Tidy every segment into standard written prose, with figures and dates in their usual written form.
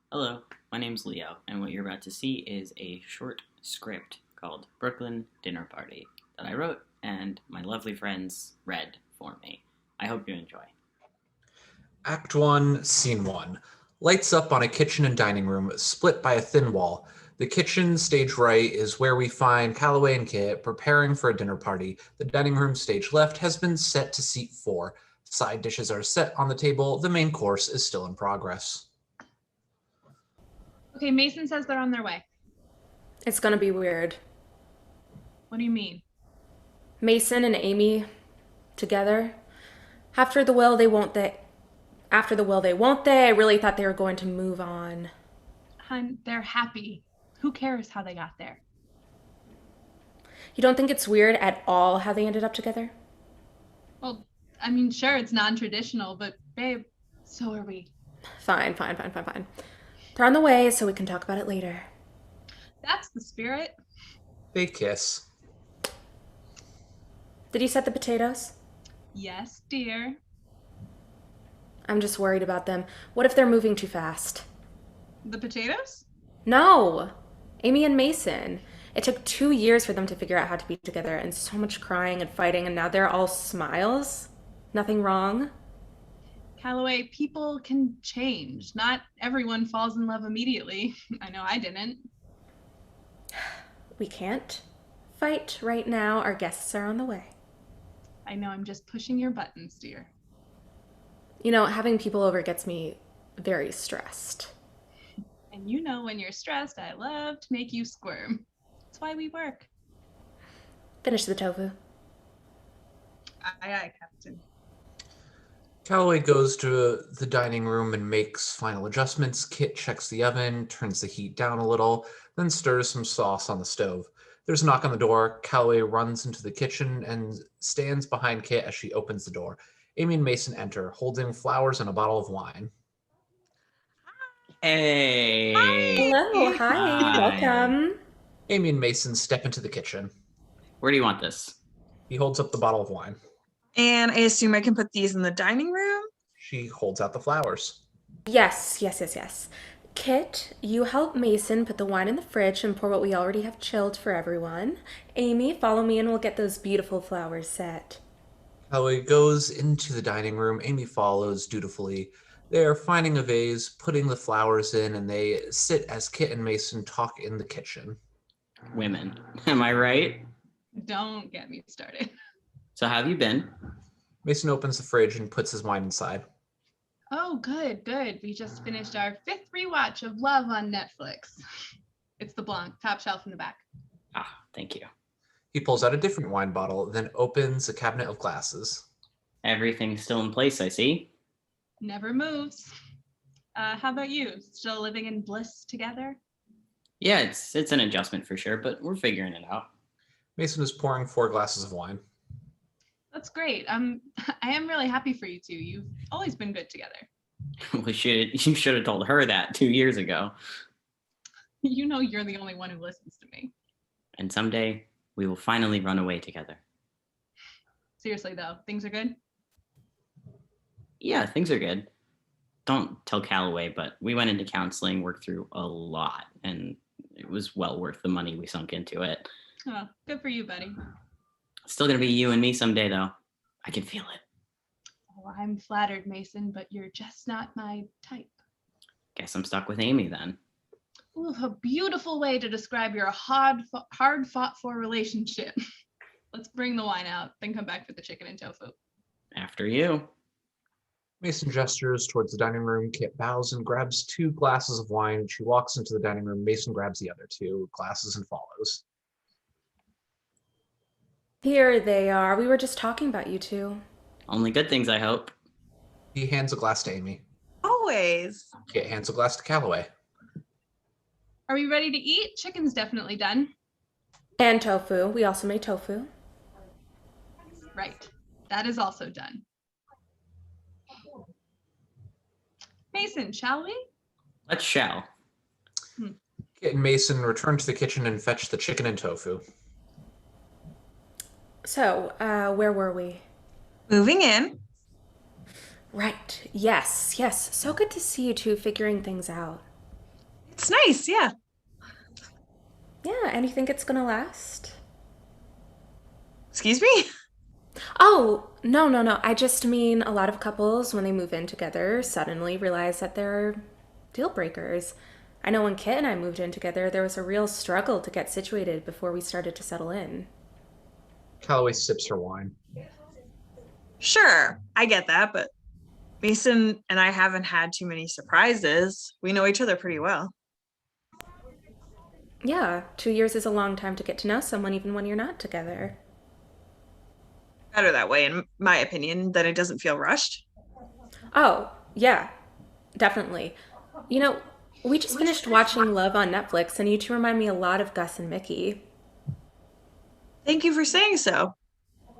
Hello, my name's Leo, and what you're about to see is a short script called Brooklyn Dinner Party that I wrote and my lovely friends read for me. I hope you enjoy. Act 1, Scene 1. Lights up on a kitchen and dining room split by a thin wall. The kitchen, stage right, is where we find Calloway and Kit preparing for a dinner party. The dining room, stage left, has been set to seat 4. Side dishes are set on the table. The main course is still in progress. Okay, Mason says they're on their way. It's gonna be weird. What do you mean? Mason and Amy together. After the will, they won't they. After the will, they won't they. I really thought they were going to move on. Hun, they're happy. Who cares how they got there? You don't think it's weird at all how they ended up together? Well, I mean, sure, it's non-traditional, but babe, so are we. Fine. They're on the way, so we can talk about it later. That's the spirit. They kiss. Did you set the potatoes? Yes, dear. I'm just worried about them. What if they're moving too fast? The potatoes? No! Amy and Mason. It took 2 years for them to figure out how to be together, and so much crying and fighting, and now they're all smiles. Nothing wrong. Calloway, people can change. Not everyone falls in love immediately. I know I didn't. We can't fight right now. Our guests are on the way. I know I'm just pushing your buttons, dear. You know, having people over gets me very stressed. And you know when you're stressed, I love to make you squirm. That's why we work. Finish the tofu. Aye, Captain. Calloway goes to the dining room and makes final adjustments. Kit checks the oven, turns the heat down a little, then stirs some sauce on the stove. There's a knock on the door. Calloway runs into the kitchen and stands behind Kit as she opens the door. Amy and Mason enter, holding flowers and a bottle of wine. Hey! Hello, hi, welcome. Amy and Mason step into the kitchen. Where do you want this? He holds up the bottle of wine. And I assume I can put these in the dining room? She holds out the flowers. Yes. Kit, you help Mason put the wine in the fridge and pour what we already have chilled for everyone. Amy, follow me and we'll get those beautiful flowers set. Calloway goes into the dining room. Amy follows dutifully. They are finding a vase, putting the flowers in, and they sit as Kit and Mason talk in the kitchen. Women. Am I right? Don't get me started. So how have you been? Mason opens the fridge and puts his wine inside. Oh, good. We just finished our 5th rewatch of Love on Netflix. It's the Blanc, top shelf in the back. Ah, thank you. He pulls out a different wine bottle, then opens a cabinet of glasses. Everything's still in place, I see. Never moves. How about you? Still living in bliss together? Yeah, it's an adjustment for sure, but we're figuring it out. Mason is pouring 4 glasses of wine. That's great. I am really happy for you two. You've always been good together. You should have told her that 2 years ago. You know you're the only one who listens to me. And someday we will finally run away together. Seriously though, things are good? Yeah, things are good. Don't tell Calloway, but we went into counseling, worked through a lot, and it was well worth the money we sunk into it. Oh, good for you, buddy. It's still gonna be you and me someday, though. I can feel it. Oh, I'm flattered, Mason, but you're just not my type. Guess I'm stuck with Amy then. Ooh, a beautiful way to describe your hard-fought-for relationship. Let's bring the wine out, then come back for the chicken and tofu. After you. Mason gestures towards the dining room. Kit bows and grabs 2 glasses of wine. She walks into the dining room. Mason grabs the other 2 glasses and follows. Here they are. We were just talking about you two. Only good things, I hope. He hands a glass to Amy. Always. Kit hands a glass to Calloway. Are we ready to eat? Chicken's definitely done. And tofu. We also made tofu. Right. That is also done. Mason, shall we? Let's shall. Kit and Mason return to the kitchen and fetch the chicken and tofu. So, where were we? Moving in. Right. Yes. So good to see you two figuring things out. It's nice, yeah. Yeah, and you think it's gonna last? Excuse me? Oh, no, no, no. I just mean a lot of couples, when they move in together, suddenly realize that there are deal breakers. I know when Kit and I moved in together, there was a real struggle to get situated before we started to settle in. Calloway sips her wine. Sure, I get that, but Mason and I haven't had too many surprises. We know each other pretty well. Yeah, 2 years is a long time to get to know someone even when you're not together. Better that way, in my opinion, that it doesn't feel rushed. Oh, yeah, definitely. You know, we just finished watching Love on Netflix, and you two remind me a lot of Gus and Mickey. Thank you for saying so.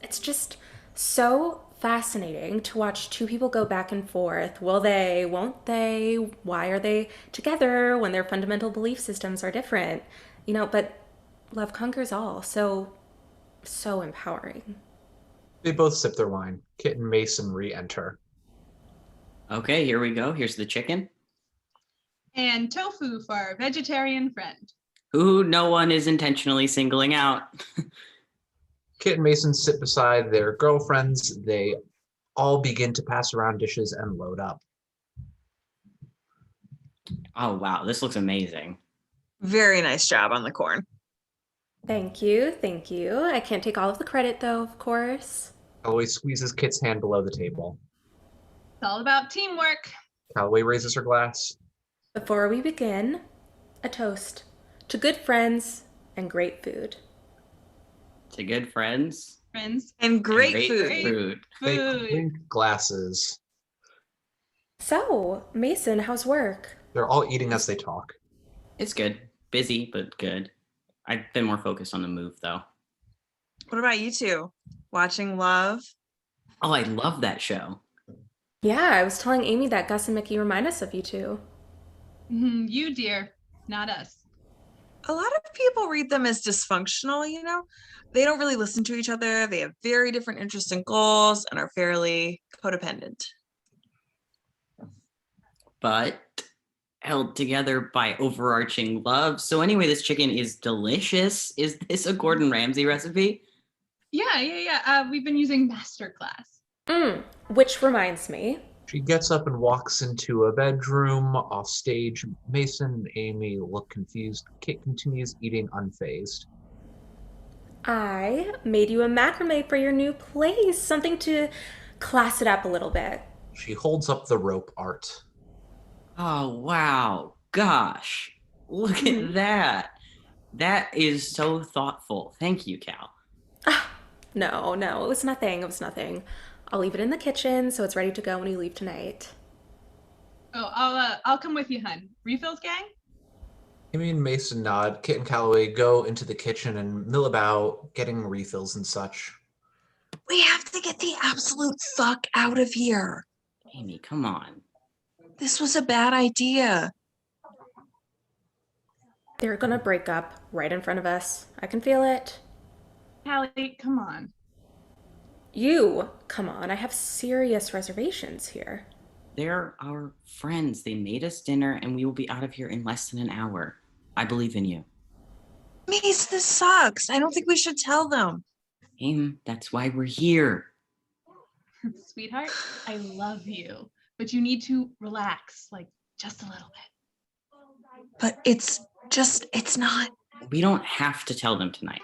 It's just so fascinating to watch two people go back and forth. Will they? Won't they? Why are they together when their fundamental belief systems are different? But love conquers all. So, so empowering. They both sip their wine. Kit and Mason re-enter. Okay, here we go. Here's the chicken. And tofu for our vegetarian friend. Who no one is intentionally singling out. Kit and Mason sit beside their girlfriends. They all begin to pass around dishes and load up. Oh, wow. This looks amazing. Very nice job on the corn. Thank you. Thank you. I can't take all of the credit, though, of course. Calloway squeezes Kit's hand below the table. It's all about teamwork. Calloway raises her glass. Before we begin, a toast to good friends and great food. To good friends. Friends. And great and food. They Food. clink glasses. So, Mason, how's work? They're all eating as they talk. It's good. Busy, but good. I've been more focused on the move, though. What about you two? Watching Love? Oh, I love that show. Yeah, I was telling Amy that Gus and Mickey remind us of you two. You, dear, not us. A lot of people read them as dysfunctional, you know? They don't really listen to each other. They have very different interests and goals and are fairly codependent. But held together by overarching love. So anyway, this chicken is delicious. Is this a Gordon Ramsay recipe? Yeah. We've been using Masterclass. Which reminds me. She gets up and walks into a bedroom. Off stage, Mason and Amy look confused. Kit continues eating unfazed. I made you a macrame for your new place, something to class it up a little bit. She holds up the rope art. Oh, wow. Gosh. Look at that. That is so thoughtful. Thank you, Cal. No, it was nothing. I'll leave it in the kitchen so it's ready to go when you leave tonight. Oh, I'll come with you, hun. Refills, gang? Amy and Mason nod. Kit and Calloway go into the kitchen and mill about, getting refills and such. We have to get the absolute fuck out of here. Amy, come on. This was a bad idea. They're gonna break up right in front of us. I can feel it. Callie, come on. You, come on, I have serious reservations here. They're our friends. They made us dinner and we will be out of here in less than an hour. I believe in you. Mace, this sucks. I don't think we should tell them. Amy, that's why we're here. Sweetheart, I love you, but you need to relax, like just a little bit. But it's not. We don't have to tell them tonight,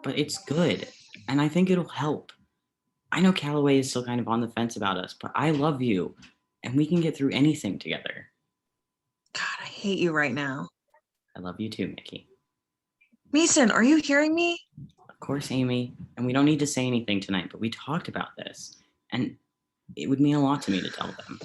but it's good. And I think it'll help. I know Calloway is still kind of on the fence about us, but I love you and we can get through anything together. God, I hate you right now. I love you too, Mickey. Mason, are you hearing me? Of course, Amy. And we don't need to say anything tonight, but we talked about this. And it would mean a lot to me to tell them.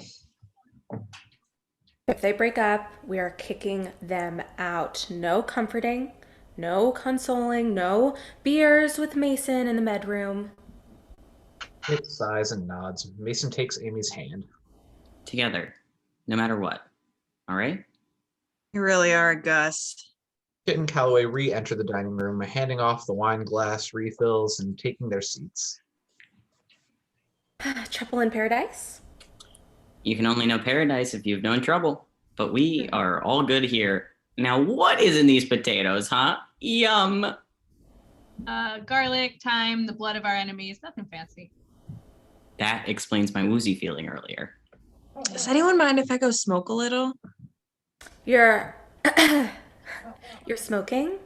If they break up, we are kicking them out. No comforting, no consoling, no beers with Mason in the bedroom. Kit sighs and nods. Mason takes Amy's hand. Together, no matter what. All right? You really are, Gus. Kit and Calloway re-enter the dining room, handing off the wine glass refills and taking their seats. Trouble in paradise? You can only know paradise if you've known trouble. But we are all good here. Now, what is in these potatoes, huh? Yum. Garlic, thyme, the blood of our enemies. Nothing fancy. That explains my woozy feeling earlier. Does anyone mind if I go smoke a little? You're you're smoking?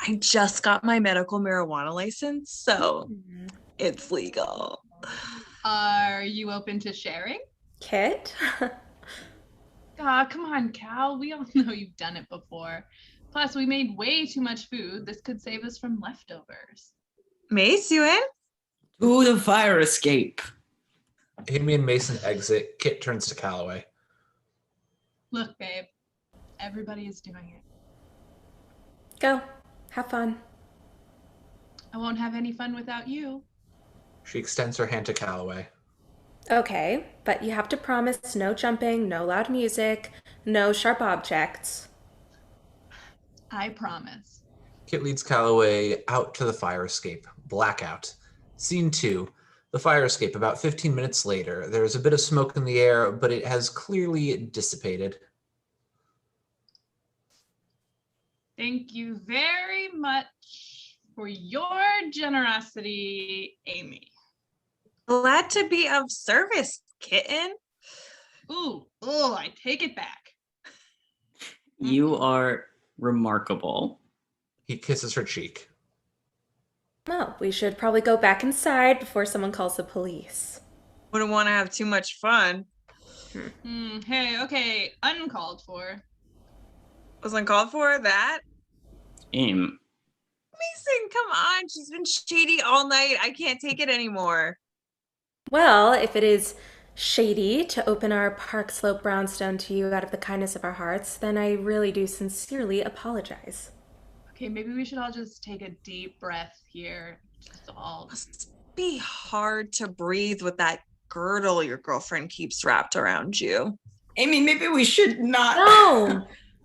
I just got my medical marijuana license, so it's legal. Are you open to sharing? Kit? Come on, Cal. We all know you've done it before. Plus, we made way too much food. This could save us from leftovers. Mace, you in? To the fire escape. Amy and Mason exit. Kit turns to Calloway. Look, babe. Everybody is doing it. Go. Have fun. I won't have any fun without you. She extends her hand to Calloway. Okay, but you have to promise no jumping, no loud music, no sharp objects. I promise. Kit leads Calloway out to the fire escape. Blackout. Scene 2. The fire escape. About 15 minutes later. There is a bit of smoke in the air, but it has clearly dissipated. Thank you very much for your generosity, Amy. Glad to be of service, kitten. Ooh, I take it back. You are remarkable. He kisses her cheek. Well, we should probably go back inside before someone calls the police. Wouldn't want to have too much fun. Hey, okay, uncalled for. Was uncalled for that? Aim. Mason, come on. She's been shady all night. I can't take it anymore. Well, if it is shady to open our Park Slope brownstone to you out of the kindness of our hearts, then I really do sincerely apologize. Okay, maybe we should all just take a deep breath here. Just all. Must be hard to breathe with that girdle your girlfriend keeps wrapped around you. Amy, maybe we should not.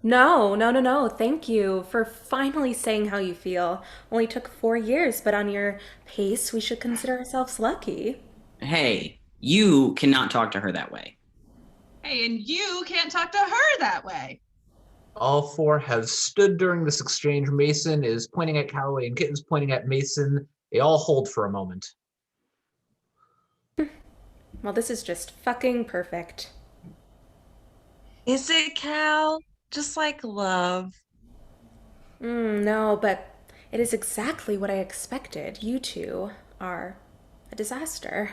No. Thank you for finally saying how you feel. Only took 4 years, but on your pace, we should consider ourselves lucky. Hey, you cannot talk to her that way. Hey, and you can't talk to her that way. All four have stood during this exchange. Mason is pointing at Calloway and Kitten's pointing at Mason. They all hold for a moment. Well, this is just fucking perfect. Is it, Cal? Just like love. No, but it is exactly what I expected. You two are a disaster.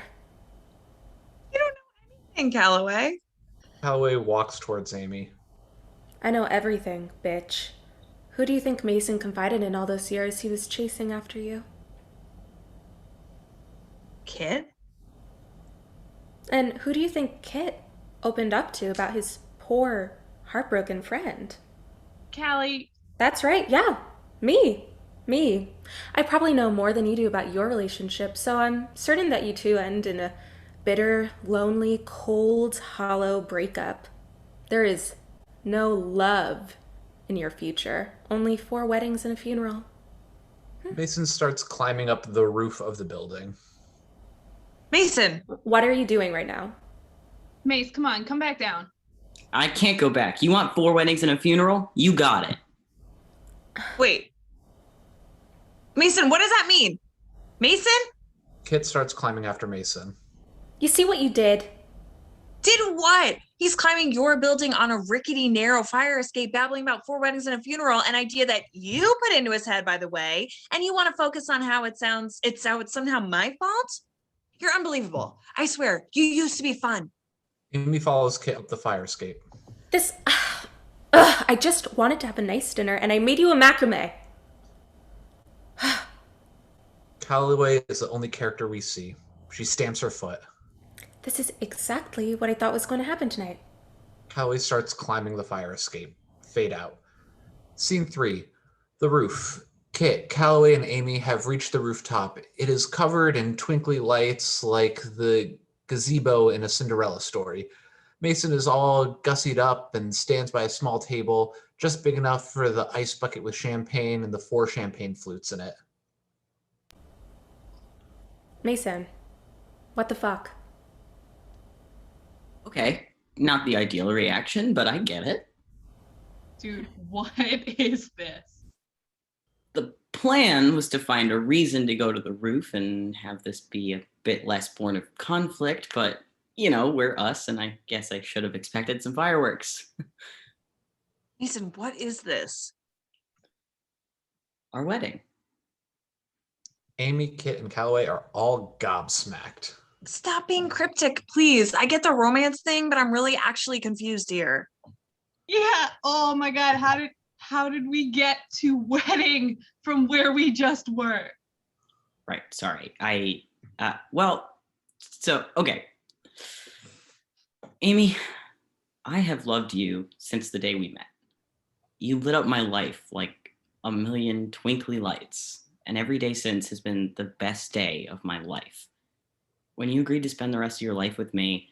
You don't know anything, Calloway. Calloway walks towards Amy. I know everything, bitch. Who do you think Mason confided in all those years he was chasing after you? Kit? And who do you think Kit opened up to about his poor, heartbroken friend? Callie. That's right, yeah. Me. I probably know more than you do about your relationship, so I'm certain that you two end in a bitter, lonely, cold, hollow breakup. There is no love in your future. Only 4 weddings and a funeral. Mason starts climbing up the roof of the building. Mason! What are you doing right now? Mace, come on, come back down. I can't go back. You want 4 weddings and a funeral? You got it. Wait. Mason, what does that mean? Mason? Kit starts climbing after Mason. You see what you did? Did what? He's climbing your building on a rickety, narrow fire escape, babbling about 4 weddings and a funeral, an idea that you put into his head, by the way, and you want to focus on how it sounds, it's somehow my fault? You're unbelievable. I swear, you used to be fun. Amy follows Kit up the fire escape. I just wanted to have a nice dinner, and I made you a macrame. Calloway is the only character we see. She stamps her foot. This is exactly what I thought was going to happen tonight. Calloway starts climbing the fire escape. Fade out. Scene 3. The roof. Kit, Calloway, and Amy have reached the rooftop. It is covered in twinkly lights like the gazebo in a Cinderella story. Mason is all gussied up and stands by a small table, just big enough for the ice bucket with champagne and the 4 champagne flutes in it. Mason, what the fuck? Okay, not the ideal reaction, but I get it. Dude, what is this? The plan was to find a reason to go to the roof and have this be a bit less born of conflict, but, we're us, and I guess I should have expected some fireworks. Mason, what is this? Our wedding. Amy, Kit, and Calloway are all gobsmacked. Stop being cryptic, please. I get the romance thing, but I'm really actually confused here. Yeah. Oh my God. How did we get to wedding from where we just were? Right, sorry. Okay. Amy, I have loved you since the day we met. You lit up my life like a million twinkly lights, and every day since has been the best day of my life. When you agreed to spend the rest of your life with me,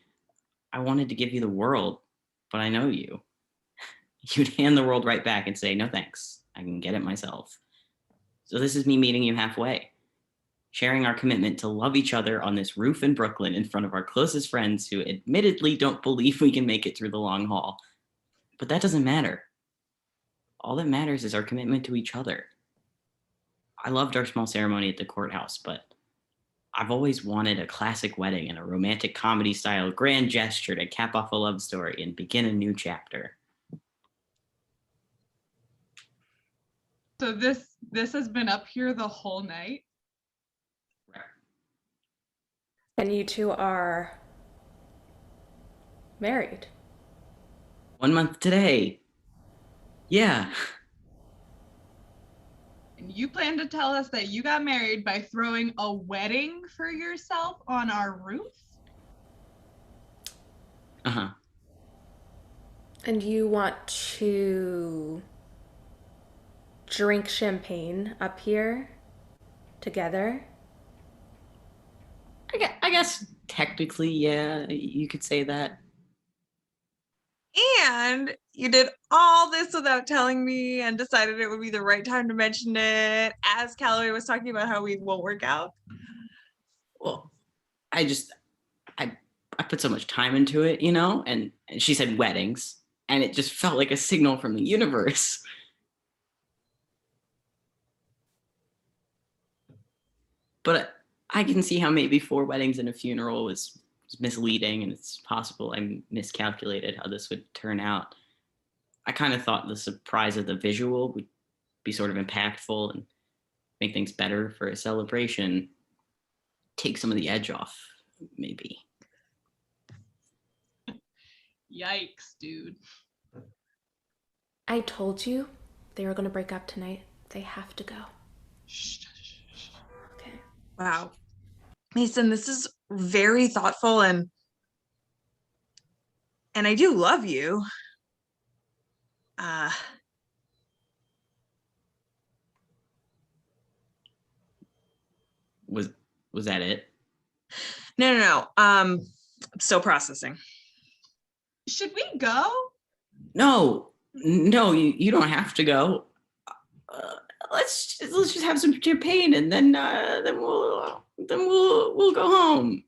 I wanted to give you the world, but I know you. You'd hand the world right back and say, no thanks, I can get it myself. So this is me meeting you halfway, sharing our commitment to love each other on this roof in Brooklyn in front of our closest friends who admittedly don't believe we can make it through the long haul. But that doesn't matter. All that matters is our commitment to each other. I loved our small ceremony at the courthouse, but I've always wanted a classic wedding and a romantic comedy style grand gesture to cap off a love story and begin a new chapter. So this has been up here the whole night? And you two are married. 1 month today. Yeah. And you plan to tell us that you got married by throwing a wedding for yourself on our roof? Uh-huh. And you want to drink champagne up here together? I guess technically, yeah, you could say that. And you did all this without telling me and decided it would be the right time to mention it as Calloway was talking about how we won't work out. Well, I put so much time into it, and she said weddings, and it just felt like a signal from the universe. But I can see how maybe 4 weddings and a funeral was misleading, and it's possible I miscalculated how this would turn out. I kind of thought the surprise of the visual would be sort of impactful and make things better for a celebration. Take some of the edge off, maybe. Yikes, dude. I told you they were going to break up tonight. They have to go. Shh. Okay. Wow. Mason, this is very thoughtful and I do love you. Was that it? No. I'm still processing. Should we go? No, you don't have to go. Let's just have some champagne and then we'll go home.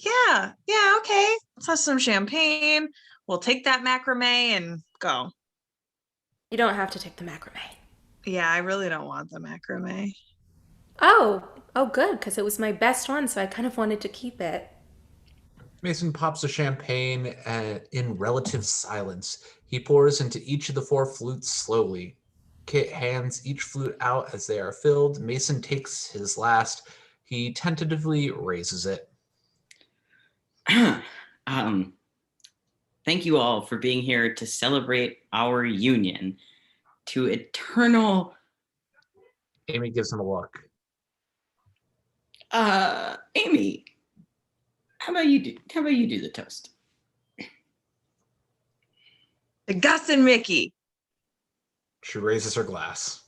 Yeah, okay. Let's have some champagne. We'll take that macrame and go. You don't have to take the macrame. Yeah, I really don't want the macrame. Oh, good, because it was my best one, so I kind of wanted to keep it. Mason pops a champagne and in relative silence. He pours into each of the 4 flutes slowly. Kit hands each flute out as they are filled. Mason takes his last. He tentatively raises it. Thank you all for being here to celebrate our union to eternal. Amy gives him a look. Amy, how about you do the toast? To Gus and Mickey. She raises her glass.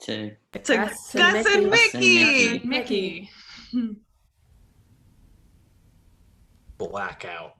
To Gus and Mickey. Mickey. Blackout.